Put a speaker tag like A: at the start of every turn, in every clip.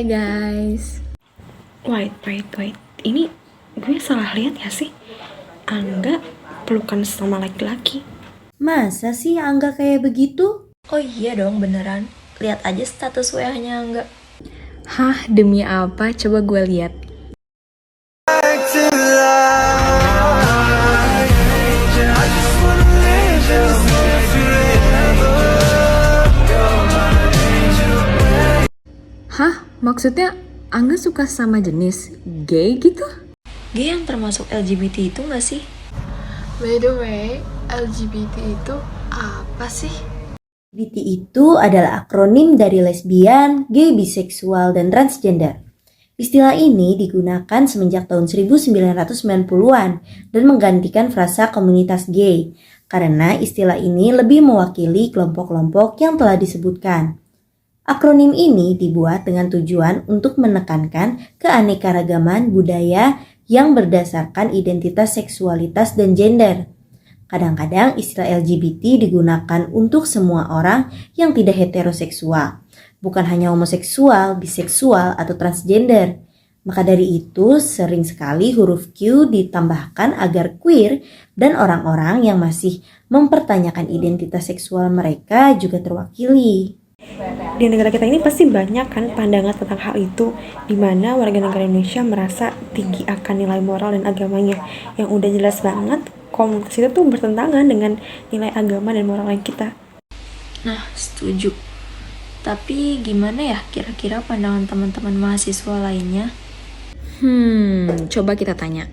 A: Hai guys. Wait. Ini gue salah lihat ya sih? Angga pelukan sama laki-laki.
B: Masa sih Angga kayak begitu?
C: Oh iya dong, beneran. Lihat aja status WA-nya enggak.
A: Hah, demi apa? Coba gue lihat. Hah? Maksudnya Angga suka sama jenis gay gitu?
C: Gay yang termasuk LGBT itu nggak sih?
D: By the way, LGBT itu apa sih?
B: LGBT itu adalah akronim dari lesbian, gay, biseksual, dan transgender. Istilah ini digunakan semenjak tahun 1990-an dan menggantikan frasa komunitas gay, karena istilah ini lebih mewakili kelompok-kelompok yang telah disebutkan. Akronim ini dibuat dengan tujuan untuk menekankan keanekaragaman budaya yang berdasarkan identitas seksualitas dan gender. Kadang-kadang istilah LGBT digunakan untuk semua orang yang tidak heteroseksual, bukan hanya homoseksual, biseksual, atau transgender. Maka dari itu, sering sekali huruf Q ditambahkan agar queer dan orang-orang yang masih mempertanyakan identitas seksual mereka juga terwakili.
A: Di negara kita ini pasti banyak kan pandangan tentang hal itu, di mana warga negara Indonesia merasa tinggi akan nilai moral dan agamanya, yang udah jelas banget komunitas itu tuh bertentangan dengan nilai agama dan moral yang kita.
C: Nah, setuju. Tapi gimana ya kira-kira pandangan teman-teman mahasiswa lainnya?
A: Coba kita tanya.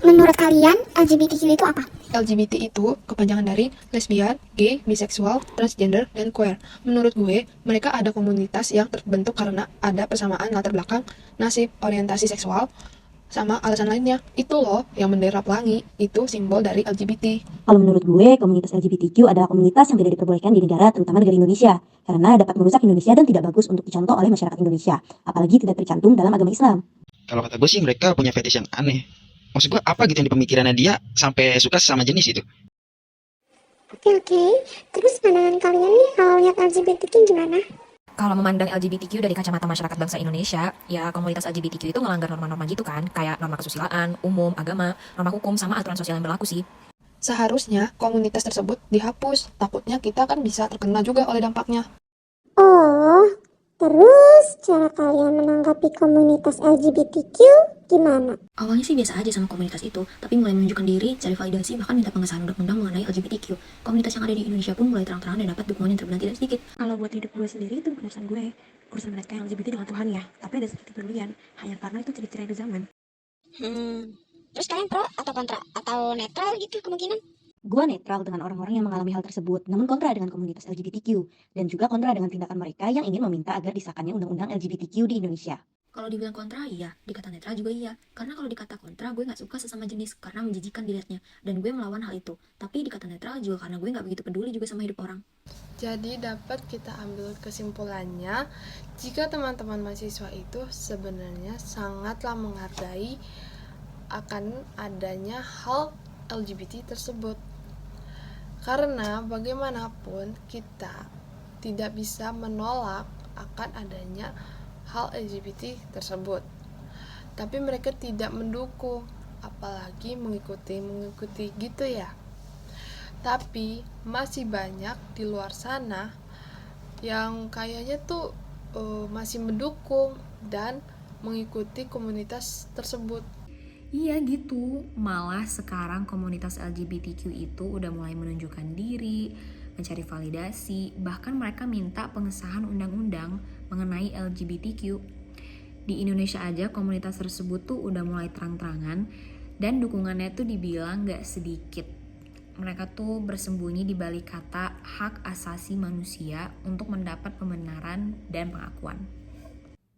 E: Menurut kalian, LGBTQ itu apa?
D: LGBT itu kepanjangan dari lesbian, gay, biseksual, transgender, dan queer. Menurut gue, mereka ada komunitas yang terbentuk karena ada persamaan latar belakang, nasib, orientasi seksual, sama alasan lainnya. Itu loh yang bendera pelangi, itu simbol dari LGBT.
F: Kalau menurut gue, komunitas LGBTQ adalah komunitas yang tidak diperbolehkan di negara, terutama negara Indonesia, karena dapat merusak Indonesia dan tidak bagus untuk dicontoh oleh masyarakat Indonesia, apalagi tidak tercantum dalam agama Islam.
G: Kalau kata gue sih mereka punya fetish yang aneh. Maksud gue apa gitu yang di pemikirannya dia sampai suka sama jenis itu?
E: Oke. Terus pandangan kalian nih kalau lihat LGBTQ gimana?
H: Kalau memandang LGBTQ dari kacamata masyarakat bangsa Indonesia, ya komunitas LGBTQ itu ngelanggar norma-norma gitu kan, kayak norma kesusilaan, umum, agama, norma hukum, sama aturan sosial yang berlaku sih.
D: Seharusnya komunitas tersebut dihapus, takutnya kita kan bisa terkena juga oleh dampaknya.
E: Oh, terus cara kalian menanggapi komunitas LGBTQ gimana?
H: Awalnya sih biasa aja sama komunitas itu, tapi mulai menunjukkan diri, cari validasi, bahkan minta pengesahan undang-undang mengenai LGBTQ. Komunitas yang ada di Indonesia pun mulai terang-terangan dan dapat dukungan yang terbilang tidak sedikit.
A: Kalau buat hidup gue sendiri itu bukan urusan gue, urusan mereka yang LGBT dengan Tuhan ya. Tapi ada sedikit kepedulian, hanya karena itu ciri-ciri dari zaman.
E: Terus kalian pro atau kontra? Atau netral gitu kemungkinan?
F: Gue netral dengan orang-orang yang mengalami hal tersebut, namun kontra dengan komunitas LGBTQ, dan juga kontra dengan tindakan mereka yang ingin meminta agar disahkannya undang-undang LGBTQ di Indonesia.
H: Kalau dibilang kontra, iya. Dikata netral juga iya. Karena kalau dikata kontra, gue gak suka sesama jenis, karena menjijikan dilihatnya. Dan gue melawan hal itu. Tapi dikata netral juga karena gue gak begitu peduli juga sama hidup orang.
D: Jadi dapat kita ambil kesimpulannya, jika teman-teman mahasiswa itu sebenarnya sangatlah menghargai akan adanya hal LGBT tersebut. Karena bagaimanapun kita tidak bisa menolak akan adanya hal LGBT tersebut. Tapi mereka tidak mendukung, apalagi mengikuti gitu ya. Tapi masih banyak di luar sana yang kayaknya tuh masih mendukung dan mengikuti komunitas tersebut.
H: Iya gitu, malah sekarang komunitas LGBTQ itu udah mulai menunjukkan diri, mencari validasi, bahkan mereka minta pengesahan undang-undang mengenai LGBTQ. Di Indonesia aja komunitas tersebut tuh udah mulai terang-terangan dan dukungannya tuh dibilang gak sedikit. Mereka tuh bersembunyi di balik kata hak asasi manusia untuk mendapat pembenaran dan pengakuan.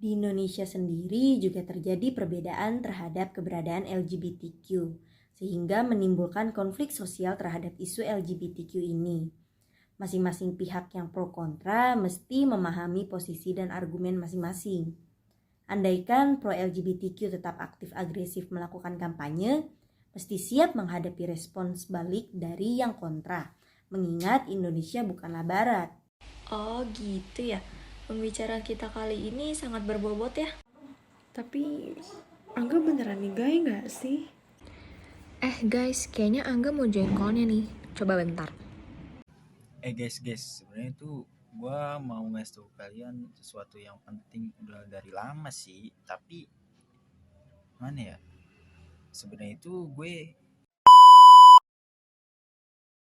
B: Di Indonesia sendiri juga terjadi perbedaan terhadap keberadaan LGBTQ, sehingga menimbulkan konflik sosial terhadap isu LGBTQ ini. Masing-masing pihak yang pro kontra mesti memahami posisi dan argumen masing-masing. Andaikan pro LGBTQ tetap aktif agresif melakukan kampanye, mesti siap menghadapi respons balik dari yang kontra, mengingat Indonesia bukanlah barat.
C: Oh gitu ya. Pembicaraan kita kali ini sangat berbobot ya.
A: Tapi Angga beneran nih gay nggak sih?
H: Guys, kayaknya Angga mau join call-nya nih. Coba bentar.
I: Guys, sebenarnya tuh gua mau ngasih tahu kalian sesuatu yang penting udah dari lama sih, tapi mana ya? Sebenarnya itu gue